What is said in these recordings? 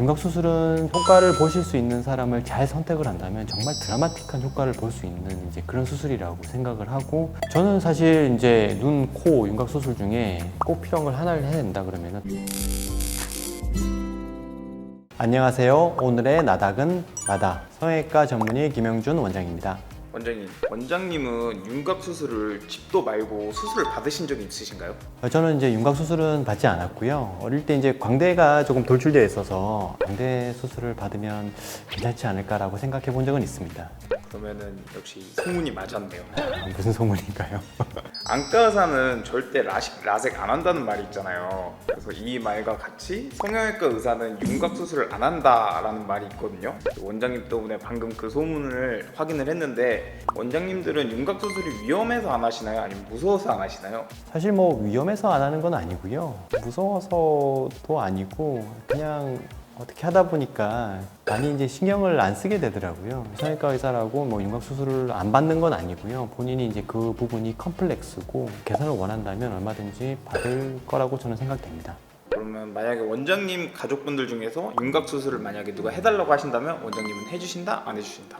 윤곽수술은 효과를 보실 수 있는 사람을 잘 선택을 한다면 정말 드라마틱한 효과를 볼 수 있는 이제 그런 수술이라고 생각을 하고, 저는 사실 이제 눈, 코, 윤곽수술 중에 꼭 필요한 걸 하나를 해야 된다 그러면은, 안녕하세요. 오늘의 나닥은 나다. 성형외과 전문의 김영준 원장입니다. 원장님은 윤곽 수술을 집도 말고 수술을 받으신 적이 있으신가요? 저는 이제 윤곽 수술은 받지 않았고요. 어릴 때 이제 광대가 조금 돌출되어 있어서 광대 수술을 받으면 괜찮지 않을까라고 생각해 본 적은 있습니다. 그러면은 역시 소문이 맞았네요. 무슨 소문인가요? 안과 의사는 절대 라섹 안 한다는 말이 있잖아요. 그래서 이 말과 같이 성형외과 의사는 윤곽 수술을 안 한다라는 말이 있거든요. 원장님 때문에 방금 그 소문을 확인을 했는데, 원장님들은 윤곽 수술이 위험해서 안 하시나요? 아니면 무서워서 안 하시나요? 사실 뭐 위험해서 안 하는 건 아니고요. 무서워서도 아니고 그냥 어떻게 하다 보니까 많이 이제 신경을 안 쓰게 되더라고요. 성형외과 의사라고 뭐 윤곽 수술을 안 받는 건 아니고요. 본인이 이제 그 부분이 컴플렉스고 개선을 원한다면 얼마든지 받을 거라고 저는 생각됩니다. 그러면 만약에 원장님 가족분들 중에서 윤곽 수술을 만약에 누가 해달라고 하신다면 원장님은 해주신다? 안 해주신다?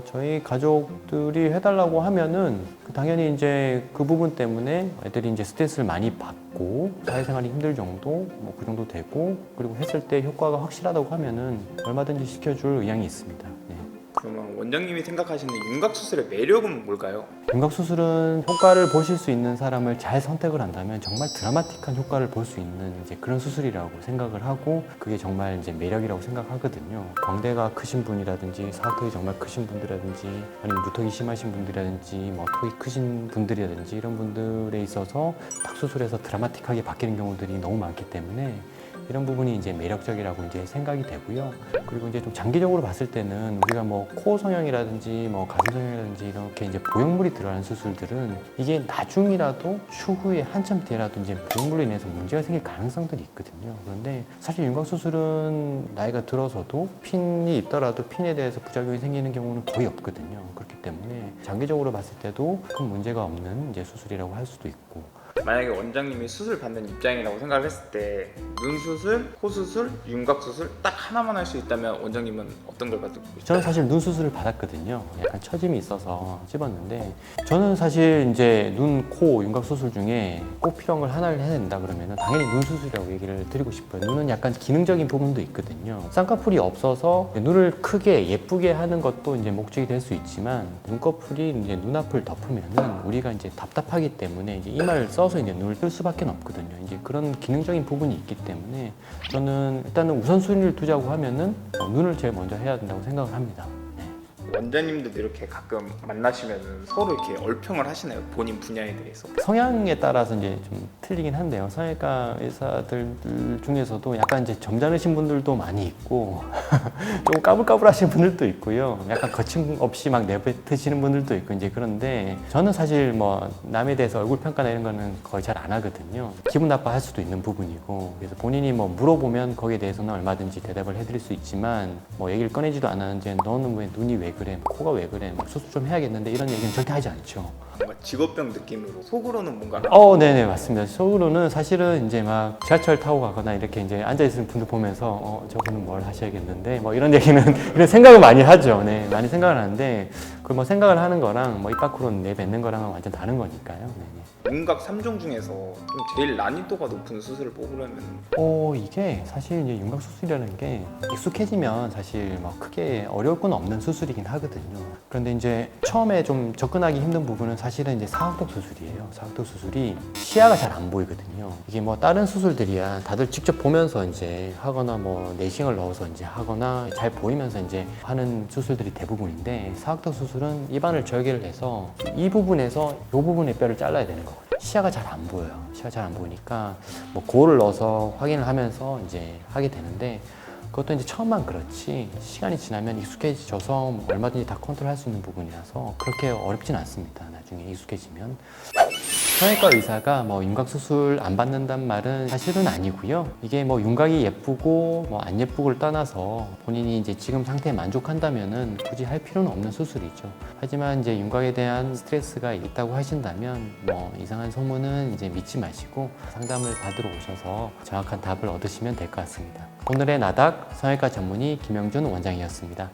저희 가족들이 해달라고 하면은 당연히 이제 그 부분 때문에 애들이 이제 스트레스를 많이 받고 사회생활이 힘들 정도, 뭐 그 정도 되고, 그리고 했을 때 효과가 확실하다고 하면은 얼마든지 시켜줄 의향이 있습니다. 네. 그러면 원장님이 생각하시는 윤곽 수술의 매력은 뭘까요? 윤곽 수술은 효과를 보실 수 있는 사람을 잘 선택을 한다면 정말 드라마틱한 효과를 볼 수 있는 이제 그런 수술이라고 생각을 하고, 그게 정말 이제 매력이라고 생각하거든요. 광대가 크신 분이라든지 사각턱이 정말 크신 분들이라든지 아니면 무턱이 심하신 분들이라든지 뭐 턱이 크신 분들이라든지 이런 분들에 있어서 딱 수술해서 드라마틱하게 바뀌는 경우들이 너무 많기 때문에 이런 부분이 이제 매력적이라고 이제 생각이 되고요. 그리고 이제 좀 장기적으로 봤을 때는 우리가 뭐 코 성형이라든지 뭐 가슴 성형이라든지 이렇게 이제 보형물이 들어가는 수술들은 이게 나중이라도 추후에 한참 뒤라도 이제 보형물로 인해서 문제가 생길 가능성들이 있거든요. 그런데 사실 윤곽 수술은 나이가 들어서도 핀이 있더라도 핀에 대해서 부작용이 생기는 경우는 거의 없거든요. 그렇기 때문에 장기적으로 봤을 때도 큰 문제가 없는 이제 수술이라고 할 수도 있고. 만약에 원장님이 수술 받는 입장이라고 생각을 했을 때 눈 수술, 코 수술, 윤곽 수술 딱 하나만 할 수 있다면 원장님은 어떤 걸 받고 싶어요? 저는 사실 눈 수술을 받았거든요. 약간 처짐이 있어서 찝었는데, 저는 사실 이제 눈, 코, 윤곽 수술 중에 꼭 필요한 걸 하나를 해야 된다 그러면 당연히 눈 수술이라고 얘기를 드리고 싶어요. 눈은 약간 기능적인 부분도 있거든요. 쌍꺼풀이 없어서 눈을 크게 예쁘게 하는 것도 이제 목적이 될 수 있지만, 눈꺼풀이 이제 눈앞을 덮으면은 우리가 이제 답답하기 때문에 이제 이마를 써서 이제 눈을 뜰 수밖에 없거든요. 이제 그런 기능적인 부분이 있기 때문에 저는 일단은 우선순위를 두자고 하면은 눈을 제일 먼저 해야 된다고 생각을 합니다. 원장님들도 이렇게 가끔 만나시면 서로 이렇게 얼평을 하시나요? 본인 분야에 대해서? 성향에 따라서 이제 좀 틀리긴 한데요. 성형외과 의사들 중에서도 약간 이제 점잖으신 분들도 많이 있고 좀 까불까불하신 분들도 있고요. 약간 거침없이 막 내뱉으시는 분들도 있고 이제 그런데, 저는 사실 뭐 남에 대해서 얼굴 평가나 이런 거는 거의 잘 안 하거든요. 기분 나빠할 수도 있는 부분이고, 그래서 본인이 뭐 물어보면 거기에 대해서는 얼마든지 대답을 해드릴 수 있지만, 뭐 얘기를 꺼내지도 않았는지 너는 왜 눈이 왜 그래? 코가 왜 그래? 뭐 수술 좀 해야겠는데 이런 얘기는 절대 하지 않죠. 뭔가 직업병 느낌으로 속으로는 뭔가 네네, 맞습니다. 속으로는 사실은 이제 막 지하철 타고 가거나 이렇게 이제 앉아있는 분들 보면서 저분은 뭘 하셔야겠는데 뭐 이런 얘기는 이런 생각을 많이 하죠. 네, 많이 생각을 하는데 그 뭐 생각을 하는 거랑 뭐 입 밖으로 내뱉는 거랑은 완전 다른 거니까요. 네네. 윤곽 3종 중에서 좀 제일 난이도가 높은 수술을 뽑으려면 이게 사실 이제 윤곽 수술이라는 게 익숙해지면 사실 뭐 크게 어려울 건 없는 수술이긴 하거든요. 그런데 이제 처음에 좀 접근하기 힘든 부분은 사실은 이제 사각턱 수술이에요. 사각턱 수술이 시야가 잘 안 보이거든요. 이게 뭐 다른 수술들이야 다들 직접 보면서 이제 하거나 뭐 내싱을 넣어서 이제 하거나 잘 보이면서 이제 하는 수술들이 대부분인데, 사각턱 수술은 입안을 절개를 해서 이 부분에서 이 부분의 뼈를 잘라야 되는 거거든요. 시야가 잘 안 보여요. 시야가 잘 안 보이니까 뭐 고를 넣어서 확인을 하면서 이제 하게 되는데, 그것도 이제 처음만 그렇지 시간이 지나면 익숙해져서 얼마든지 다 컨트롤할 수 있는 부분이라서 그렇게 어렵진 않습니다. 나중에 익숙해지면. 성형외과 의사가 뭐 윤곽 수술 안 받는단 말은 사실은 아니고요. 이게 뭐 윤곽이 예쁘고 뭐 안 예쁘고를 떠나서 본인이 이제 지금 상태에 만족한다면은 굳이 할 필요는 없는 수술이죠. 하지만 이제 윤곽에 대한 스트레스가 있다고 하신다면 뭐 이상한 소문은 이제 믿지 마시고 상담을 받으러 오셔서 정확한 답을 얻으시면 될 것 같습니다. 오늘의 나닥 성형외과 전문의 김영준 원장이었습니다.